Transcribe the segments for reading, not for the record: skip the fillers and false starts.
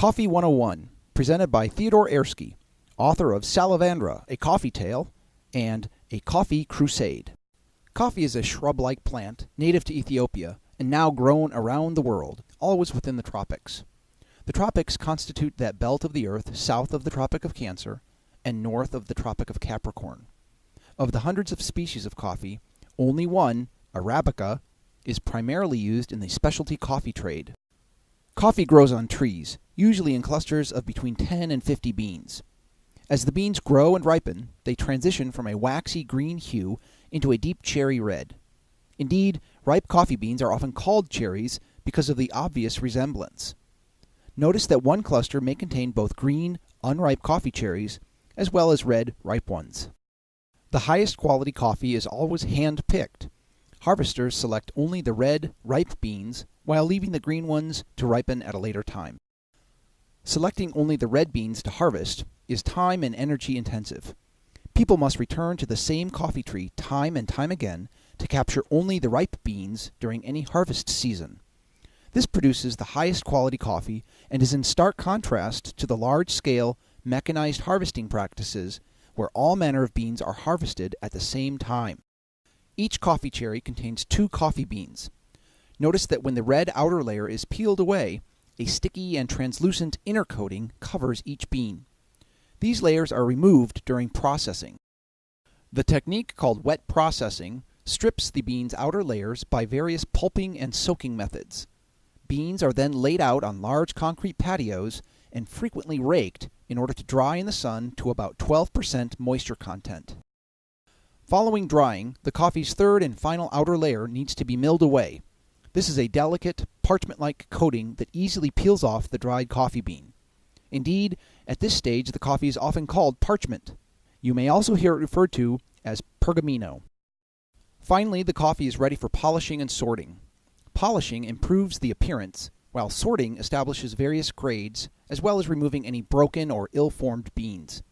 Coffee 101, presented by Theodore Ersky, author of Salavandra, A Coffee Tale, and A Coffee Crusade. Coffee is a shrub-like plant native to Ethiopia and now grown around the world, always within the tropics. The tropics constitute that belt of the earth south of the Tropic of Cancer and north of the Tropic of Capricorn. Of the hundreds of species of coffee, only one, Arabica, is primarily used in the specialty coffee trade. Coffee grows on trees, usually in clusters of between 10 and 50 beans. As the beans grow and ripen, they transition from a waxy green hue into a deep cherry red. Indeed, ripe coffee beans are often called cherries because of the obvious resemblance. Notice that one cluster may contain both green, unripe coffee cherries, as well as red, ripe ones. The highest quality coffee is always hand-picked. Harvesters select only the red, ripe beans, while leaving the green ones to ripen at a later time. Selecting only the red beans to harvest is time and energy intensive. People must return to the same coffee tree time and time again to capture only the ripe beans during any harvest season. This produces the highest quality coffee and is in stark contrast to the large-scale, mechanized harvesting practices where all manner of beans are harvested at the same time. Each coffee cherry contains 2 coffee beans. Notice that when the red outer layer is peeled away, a sticky and translucent inner coating covers each bean. These layers are removed during processing. The technique called wet processing strips the bean's outer layers by various pulping and soaking methods. Beans are then laid out on large concrete patios and frequently raked in order to dry in the sun to about 12% moisture content. Following drying, the coffee's third and final outer layer needs to be milled away. This is a delicate, parchment-like coating that easily peels off the dried coffee bean. Indeed, at this stage the coffee is often called parchment. You may also hear it referred to as pergamino. Finally, the coffee is ready for polishing and sorting. Polishing improves the appearance, while sorting establishes various grades, as well as removing any broken or ill-formed beans.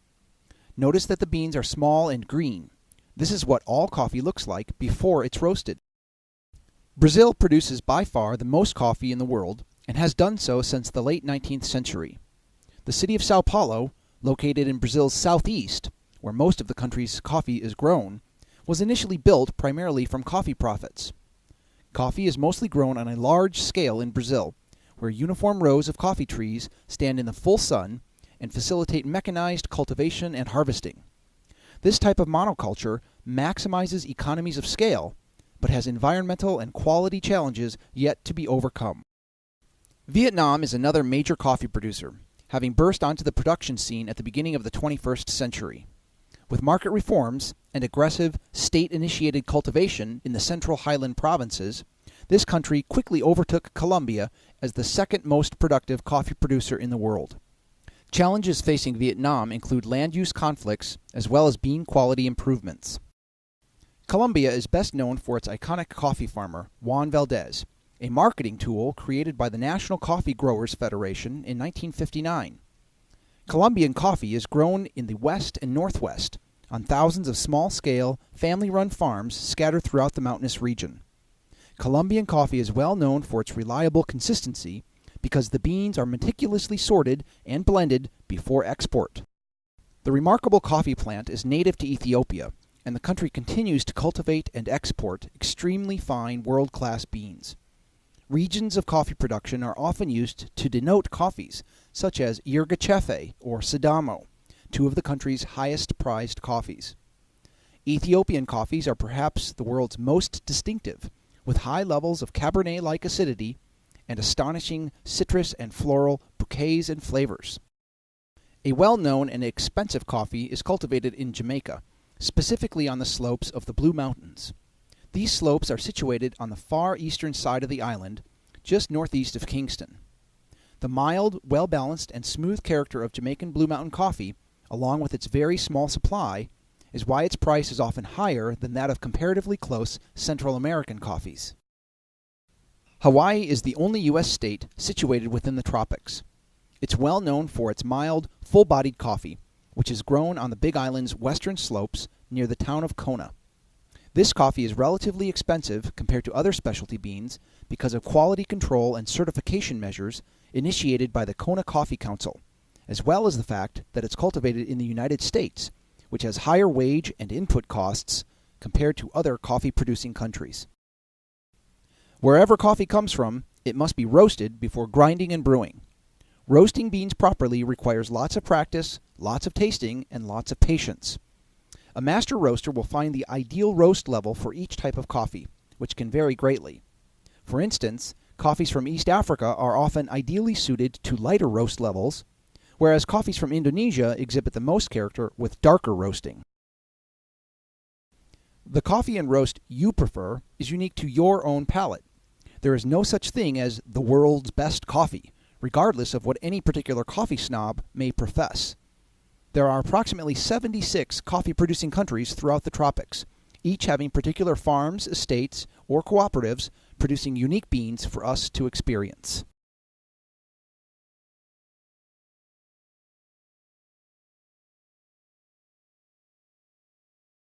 Notice that the beans are small and green. This is what all coffee looks like before it's roasted. Brazil produces by far the most coffee in the world, and has done so since the late 19th century. The city of Sao Paulo, located in Brazil's southeast, where most of the country's coffee is grown, was initially built primarily from coffee profits. Coffee is mostly grown on a large scale in Brazil, where uniform rows of coffee trees stand in the full sun and facilitate mechanized cultivation and harvesting. This type of monoculture maximizes economies of scale, but has environmental and quality challenges yet to be overcome. Vietnam is another major coffee producer, having burst onto the production scene at the beginning of the 21st century. With market reforms and aggressive state-initiated cultivation in the central highland provinces, this country quickly overtook Colombia as the second most productive coffee producer in the world. Challenges facing Vietnam include land use conflicts as well as bean quality improvements. Colombia is best known for its iconic coffee farmer, Juan Valdez, a marketing tool created by the National Coffee Growers Federation in 1959. Colombian coffee is grown in the west and northwest on thousands of small-scale, family-run farms scattered throughout the mountainous region. Colombian coffee is well known for its reliable consistency because the beans are meticulously sorted and blended before export. The remarkable coffee plant is native to Ethiopia, and the country continues to cultivate and export extremely fine world-class beans. Regions of coffee production are often used to denote coffees, such as Yirgacheffe or Sidamo, 2 of the country's highest prized coffees. Ethiopian coffees are perhaps the world's most distinctive, with high levels of Cabernet-like acidity and astonishing citrus and floral bouquets and flavors. A well-known and expensive coffee is cultivated in Jamaica, specifically on the slopes of the Blue Mountains. These slopes are situated on the far eastern side of the island, just northeast of Kingston. The mild, well-balanced, and smooth character of Jamaican Blue Mountain coffee, along with its very small supply, is why its price is often higher than that of comparatively close Central American coffees. Hawaii is the only U.S. state situated within the tropics. It's well known for its mild, full-bodied coffee, which is grown on the Big Island's western slopes near the town of Kona. This coffee is relatively expensive compared to other specialty beans because of quality control and certification measures initiated by the Kona Coffee Council, as well as the fact that it's cultivated in the United States, which has higher wage and input costs compared to other coffee-producing countries. Wherever coffee comes from, it must be roasted before grinding and brewing. Roasting beans properly requires lots of practice, lots of tasting, and lots of patience. A master roaster will find the ideal roast level for each type of coffee, which can vary greatly. For instance, coffees from East Africa are often ideally suited to lighter roast levels, whereas coffees from Indonesia exhibit the most character with darker roasting. The coffee and roast you prefer is unique to your own palate. There is no such thing as the world's best coffee, regardless of what any particular coffee snob may profess. There are approximately 76 coffee-producing countries throughout the tropics, each having particular farms, estates, or cooperatives producing unique beans for us to experience.